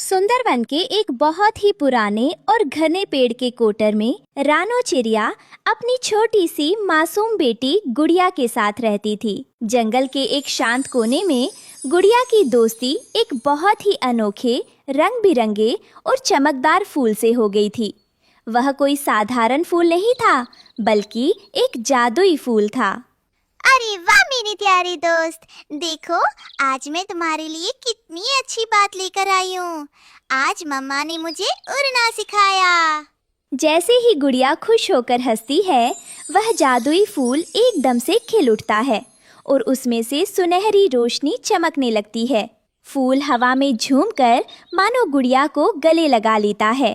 सुंदरवन के एक बहुत ही पुराने और घने पेड़ के कोटर में रानो चिड़िया अपनी छोटी सी मासूम बेटी गुड़िया के साथ रहती थी। जंगल के एक शांत कोने में गुड़िया की दोस्ती एक बहुत ही अनोखे, रंग बिरंगे और चमकदार फूल से हो गई थी। वह कोई साधारण फूल नहीं था, बल्कि एक जादुई फूल था। अरे वाह मेरी प्यारी दोस्त, देखो आज मैं तुम्हारे लिए कितनी अच्छी बात लेकर आई हूँ। आज मम्मा ने मुझे उड़ना सिखाया। जैसे ही गुड़िया खुश होकर हंसती है, वह जादुई फूल एकदम से खिल उठता है और उसमें से सुनहरी रोशनी चमकने लगती है। फूल हवा में झूमकर मानो गुड़िया को गले लगा लेता है।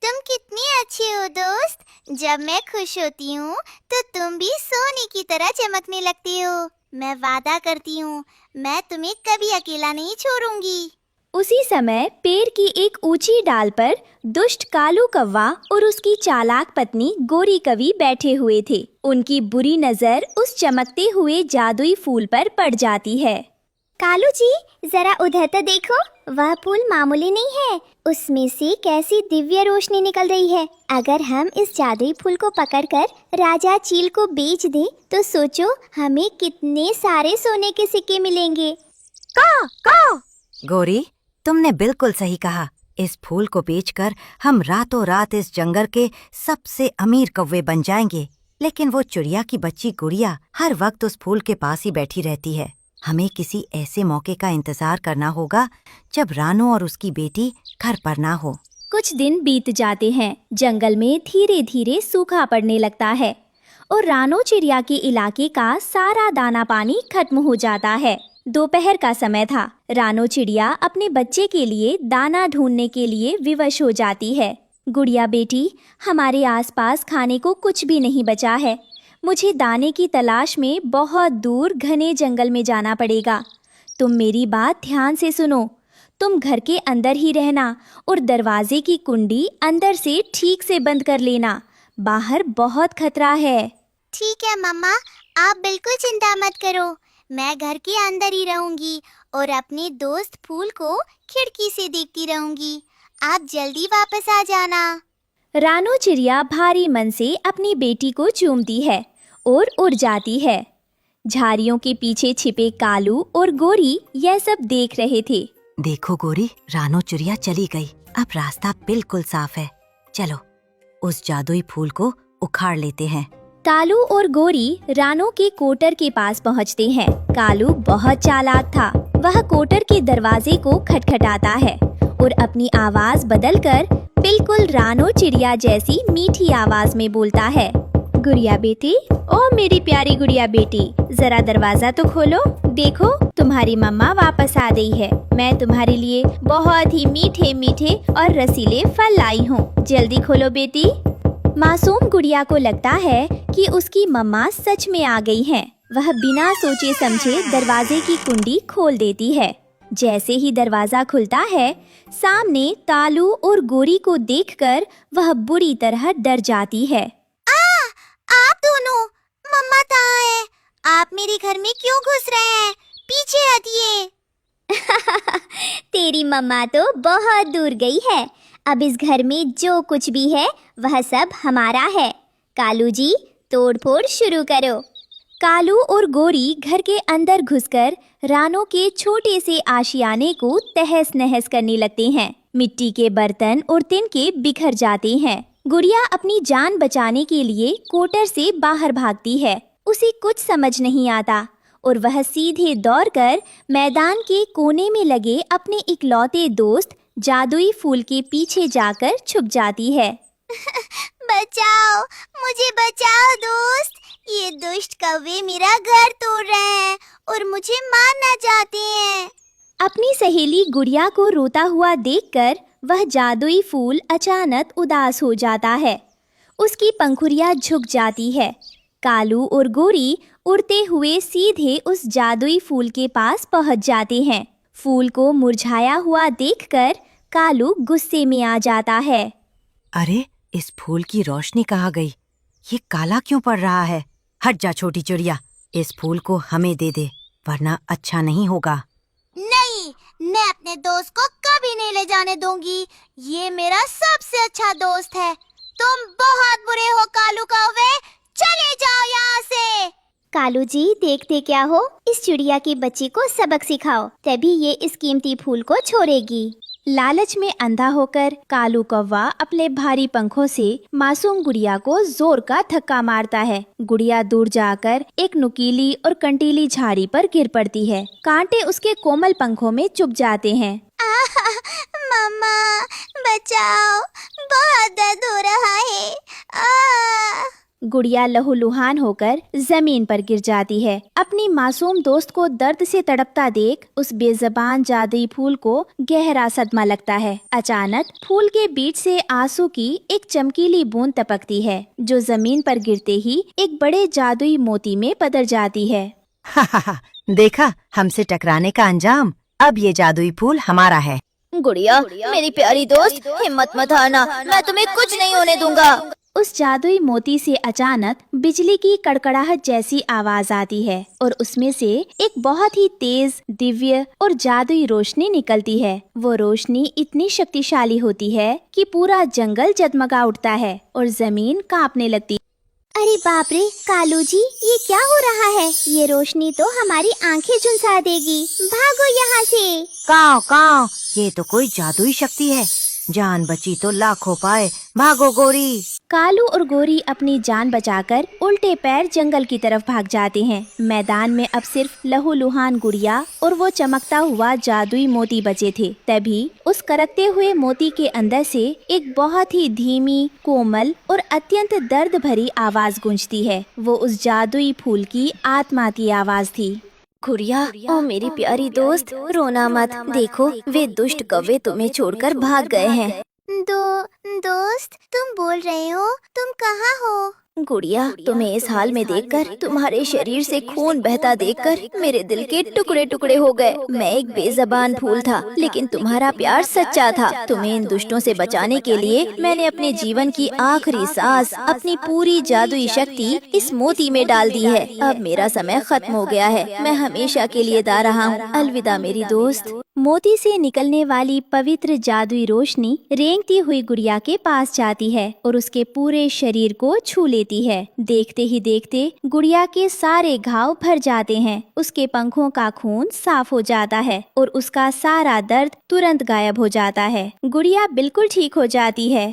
तुम कितनी अच्छी हो दोस्त, जब मैं खुश होती हूँ तो तुम भी सोने की तरह चमकने लगती हो। मैं वादा करती हूँ, मैं तुम्हें कभी अकेला नहीं छोड़ूंगी। उसी समय पेड़ की एक ऊंची डाल पर दुष्ट कालू कौवा और उसकी चालाक पत्नी गोरी कवि बैठे हुए थे। उनकी बुरी नजर उस चमकते हुए जादुई फूल पर पड़ जाती है। कालू जी, जरा उधर तो देखो, वह फूल मामूली नहीं है, उसमें से कैसी दिव्य रोशनी निकल रही है। अगर हम इस जादुई फूल को पकड़कर राजा चील को बेच दें तो सोचो हमें कितने सारे सोने के सिक्के मिलेंगे। का गोरी, तुमने बिल्कुल सही कहा। इस फूल को बेचकर हम रातों रात इस जंगल के सबसे अमीर कौवे बन जाएंगे। लेकिन वो चिड़िया की बच्ची गुड़िया हर वक्त उस फूल के पास ही बैठी रहती है। हमें किसी ऐसे मौके का इंतजार करना होगा जब रानो और उसकी बेटी घर पर ना हो। कुछ दिन बीत जाते हैं। जंगल में धीरे धीरे सूखा पड़ने लगता है और रानो चिड़िया के इलाके का सारा दाना पानी खत्म हो जाता है। दोपहर का समय था। रानो चिड़िया अपने बच्चे के लिए दाना ढूंढने के लिए विवश हो जाती है। गुड़िया बेटी, हमारे आसपास खाने को कुछ भी नहीं बचा है। मुझे दाने की तलाश में बहुत दूर घने जंगल में जाना पड़ेगा। तुम मेरी बात ध्यान से सुनो। तुम घर के अंदर ही रहना और दरवाजे की कुंडी अंदर से ठीक से बंद कर लेना। बाहर बहुत खतरा है। ठीक है मम्मा, आप बिल्कुल चिंता मत करो। मैं घर के अंदर ही रहूंगी और अपने दोस्त फूल को खिड़की से देखती रहूंगी। आप जल्दी वापस आ जाना। रानो चिड़िया भारी मन से अपनी बेटी को चूमती है और उड़ जाती है। झाड़ियों के पीछे छिपे कालू और गोरी यह सब देख रहे थे। देखो गोरी, रानो चिड़िया चली गई। अब रास्ता बिल्कुल साफ है। चलो उस जादुई फूल को उखाड़ लेते हैं। कालू और गोरी रानो के कोटर के पास पहुंचते हैं। कालू बहुत चालाक था। वह कोटर के दरवाजे को खटखटाता है और अपनी आवाज बदलकर बिल्कुल रानो चिड़िया जैसी मीठी आवाज में बोलता है। गुड़िया बेटी, ओ मेरी प्यारी गुड़िया बेटी, जरा दरवाजा तो खोलो। देखो तुम्हारी मम्मा वापस आ गई है। मैं तुम्हारे लिए बहुत ही मीठे मीठे और रसीले फल लाई हूँ। जल्दी खोलो बेटी। मासूम गुड़िया को लगता है कि उसकी मम्मा सच में आ गई हैं। वह बिना सोचे समझे दरवाजे की कुंडी खोल देती है। जैसे ही दरवाजा खुलता है, सामने कालू और गोरी को देखकर वह बुरी तरह डर जाती है। आप दोनों, मम्मा कहाँ है? आप मेरे घर में क्यों घुस रहे हैं? पीछे हटिए। तेरी मम्मा तो बहुत दूर गई है। अब इस घर में जो कुछ भी है वह सब हमारा है। कालू जी, तोड़फोड़ शुरू करो। कालू और गोरी घर के अंदर घुसकर रानो के छोटे से आशियाने को तहस नहस करने लगते हैं। मिट्टी के बर्तन और तिनके बिखर जाते हैं। गुड़िया अपनी जान बचाने के लिए कोटर से बाहर भागती है। उसे कुछ समझ नहीं आता और वह सीधे दौड़कर मैदान के कोने में लगे अपने इकलौते दोस्त जादुई फूल के पीछे जाकर छुप जाती है। बचाओ, मुझे बचाओ दोस्त। ये दुष्ट कौवे मेरा घर तोड़ रहे हैं और मुझे मारना चाहते हैं। अपनी सहेली गुड़िया को रोता हुआ देखकर वह जादुई फूल अचानक उदास हो जाता है। उसकी पंखुड़ियां झुक जाती है। कालू और गोरी उड़ते हुए सीधे उस जादुई फूल के पास पहुंच जाते हैं। फूल को मुरझाया हुआ देखकर कालू गुस्से में आ जाता है। अरे, इस फूल की रोशनी कहाँ गई? ये काला क्यों पड़ रहा है? हट जा छोटी चिड़िया, इस फूल को हमें दे दे, वरना अच्छा नहीं होगा। नहीं, मैं अपने दोस्त को कभी नहीं ले जाने दूंगी। ये मेरा सबसे अच्छा दोस्त है। तुम बहुत बुरे हो कालू कौवे, चले जाओ यहाँ से। कालू जी, देखते क्या हो, इस चिड़िया की बच्ची को सबक सिखाओ, तभी ये इस कीमती फूल को छोड़ेगी। लालच में अंधा होकर कालू कौवा अपने भारी पंखों से मासूम गुड़िया को जोर का धक्का मारता है। गुड़िया दूर जाकर एक नुकीली और कंटीली झाड़ी पर गिर पड़ती है। कांटे उसके कोमल पंखों में चुभ जाते हैं। मम्मा बचाओ, बहुत दर्द हो रहा है। गुड़िया लहूलुहान होकर जमीन पर गिर जाती है। अपनी मासूम दोस्त को दर्द से तड़पता देख उस बेज़बान जादुई फूल को गहरा सदमा लगता है। अचानक फूल के बीच से आंसू की एक चमकीली बूंद टपकती है, जो जमीन पर गिरते ही एक बड़े जादुई मोती में बदल जाती है। देखा, हमसे टकराने का अंजाम। अब ये जादुई फूल हमारा है। गुड़िया, मेरी प्यारी दोस्त, हिम्मत मत हारना, मैं तुम्हें कुछ नहीं होने दूंगा। उस जादुई मोती से अचानक बिजली की कड़कड़ाहट जैसी आवाज आती है और उसमें से एक बहुत ही तेज, दिव्य और जादुई रोशनी निकलती है। वो रोशनी इतनी शक्तिशाली होती है कि पूरा जंगल जगमगा उठता है और जमीन कांपने लगती। अरे बाप रे कालू जी, ये क्या हो रहा है? ये रोशनी तो हमारी आंखें झुलसा देगी। भागो यहाँ से। काव काव, ये तो कोई जादुई शक्ति है। जान बची तो लाखों पाए। भागो गोरी। कालू और गोरी अपनी जान बचाकर उल्टे पैर जंगल की तरफ भाग जाते हैं। मैदान में अब सिर्फ लहूलुहान गुड़िया और वो चमकता हुआ जादुई मोती बचे थे। तभी उस करकते हुए मोती के अंदर से एक बहुत ही धीमी, कोमल और अत्यंत दर्द भरी आवाज गूंजती है। वो उस जादुई फूल की आत्मा की आवाज थी। गुड़िया, ओ मेरी प्यारी दोस्त, रोना मत। देखो, वे दुष्ट कौवे तुम्हें छोड़कर भाग गए हैं। दोस्त, तुम बोल रहे हो? तुम कहाँ हो? गुड़िया, तुम्हें इस हाल में देखकर, तुम्हारे शरीर से खून बहता देखकर मेरे दिल के टुकड़े टुकड़े हो गए। मैं एक बेज़बान फूल था, लेकिन तुम्हारा प्यार सच्चा था। तुम्हें इन दुष्टों से बचाने के लिए मैंने अपने जीवन की आखिरी सांस, अपनी पूरी जादुई शक्ति इस मोती में डाल दी है। अब मेरा समय खत्म हो गया है। मैं हमेशा के लिए जा रहा हूँ। अलविदा मेरी दोस्त। मोती से निकलने वाली पवित्र जादुई रोशनी रेंगती हुई गुड़िया के पास जाती है और उसके पूरे शरीर को छू लेती है। देखते ही देखते गुड़िया के सारे घाव भर जाते हैं। उसके पंखों का खून साफ हो जाता है और उसका सारा दर्द तुरंत गायब हो जाता है। गुड़िया बिल्कुल ठीक हो जाती है।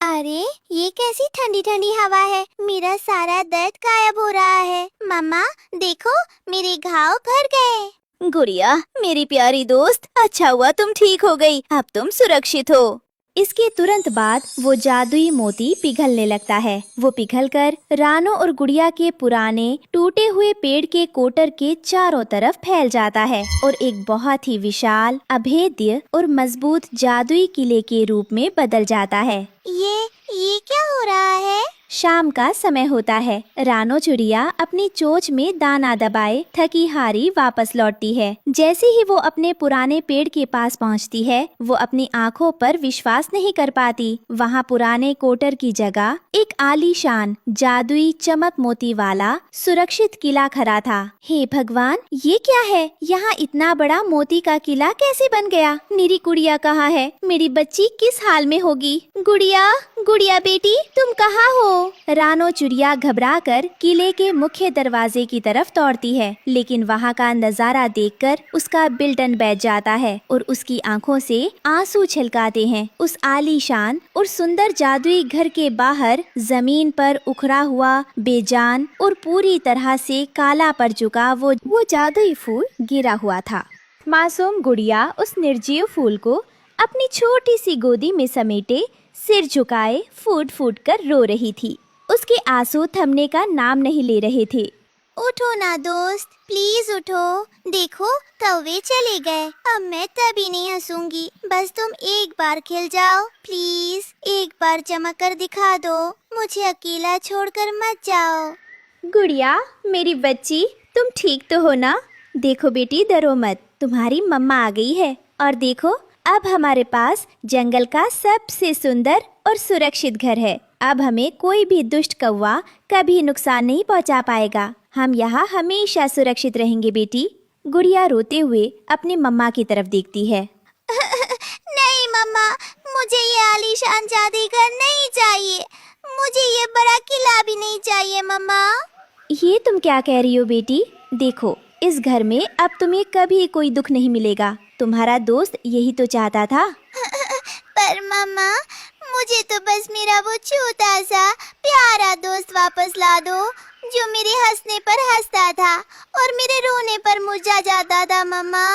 अरे, ये कैसी ठंडी ठंडी हवा है? मेरा सारा दर्द गायब हो रहा है। मम्मा देखो, मेरे घाव भर गए। गुड़िया, मेरी प्यारी दोस्त, अच्छा हुआ तुम ठीक हो गई। अब तुम सुरक्षित हो। इसके तुरंत बाद वो जादुई मोती पिघलने लगता है। वो पिघलकर रानो और गुड़िया के पुराने टूटे हुए पेड़ के कोटर के चारों तरफ फैल जाता है और एक बहुत ही विशाल, अभेद्य और मजबूत जादुई किले के रूप में बदल जाता है। ये क्या हो रहा है? शाम का समय होता है। रानो चिड़िया अपनी चोंच में दाना दबाए थकी हारी वापस लौटती है। जैसे ही वो अपने पुराने पेड़ के पास पहुंचती है, वो अपनी आंखों पर विश्वास नहीं कर पाती। वहाँ पुराने कोटर की जगह एक आलीशान, जादुई चमक मोती वाला सुरक्षित किला खड़ा था। हे भगवान, ये क्या है? यहाँ इतना बड़ा मोती का किला कैसे बन गया? मेरी गुड़िया कहाँ है? मेरी बच्ची किस हाल में होगी? गुड़िया, गुड़िया बेटी, तुम कहाँ हो? रानो चिड़िया घबराकर किले के मुख्य दरवाजे की तरफ दौड़ती है, लेकिन वहाँ का नजारा देखकर उसका बिल्डन बैठ जाता है और उसकी आंखों से आंसू छलकाते हैं। उस आलीशान और सुंदर जादुई घर के बाहर जमीन पर उखड़ा हुआ, बेजान और पूरी तरह से काला पड़ चुका वो जादुई फूल गिरा हुआ था। मासूम गुड़िया उस निर्जीव फूल को अपनी छोटी सी गोदी में समेटे सिर झुकाए फूट फूट कर रो रही थी। उसके आंसू थमने का नाम नहीं ले रहे थे। उठो ना दोस्त, प्लीज उठो। देखो, कौवे चले गए। अब मैं तभी नहीं हंसूंगी। बस तुम एक बार खिल जाओ, प्लीज। एक बार चमक कर दिखा दो। मुझे अकेला छोड़कर मत जाओ। गुड़िया, मेरी बच्ची, तुम ठीक तो हो ना? देखो बेटी, डरो मत, तुम्हारी मम्मा आ गई है। और देखो, अब हमारे पास जंगल का सबसे सुंदर और सुरक्षित घर है। अब हमें कोई भी दुष्ट कौवा कभी नुकसान नहीं पहुंचा पाएगा। हम यहाँ हमेशा सुरक्षित रहेंगे बेटी। गुड़िया रोते हुए अपनी मम्मा की तरफ देखती है। नहीं मम्मा, मुझे ये आलीशान जादूगर नहीं चाहिए। मुझे ये बड़ा किला भी नहीं चाहिए मम्मा। ये तुम क्या कह रही हो बेटी? देखो, इस घर में अब तुम्हें कभी कोई दुख नहीं मिलेगा। तुम्हारा दोस्त यही तो चाहता था। पर मम्मा, मुझे तो बस मेरा वो छोटा सा प्यारा दोस्त वापस ला दो, जो मेरे हंसने पर हंसता था और मेरे रोने पर मुरझा जाता था मम्मा।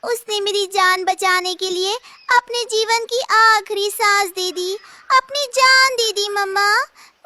उसने मेरी जान बचाने के लिए अपने जीवन की आखिरी सांस दे दी, अपनी जान दे दी मम्मा।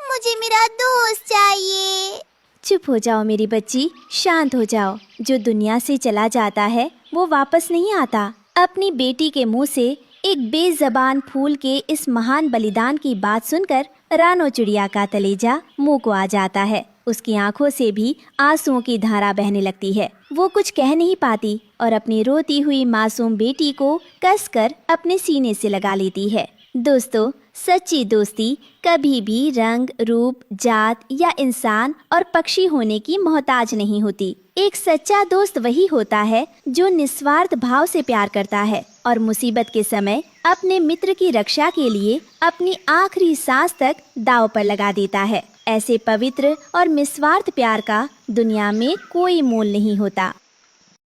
मुझे मेरा दोस्त चाहिए। चुप हो जाओ मेरी बच्ची, शांत हो जाओ। जो दुनिया से चला जाता है वो वापस नहीं आता। अपनी बेटी के मुंह से एक बेज़बान फूल के इस महान बलिदान की बात सुनकर रानो चिड़िया का कलेजा मुंह को आ जाता है। उसकी आंखों से भी आंसुओं की धारा बहने लगती है। वो कुछ कह नहीं पाती और अपनी रोती हुई मासूम बेटी को कसकर अपने सीने से लगा लेती है। दोस्तों, सच्ची दोस्ती कभी भी रंग, रूप, जात या इंसान और पक्षी होने की मोहताज नहीं होती। एक सच्चा दोस्त वही होता है जो निस्वार्थ भाव से प्यार करता है और मुसीबत के समय अपने मित्र की रक्षा के लिए अपनी आखिरी सांस तक दांव पर लगा देता है। ऐसे पवित्र और निस्वार्थ प्यार का दुनिया में कोई मोल नहीं होता।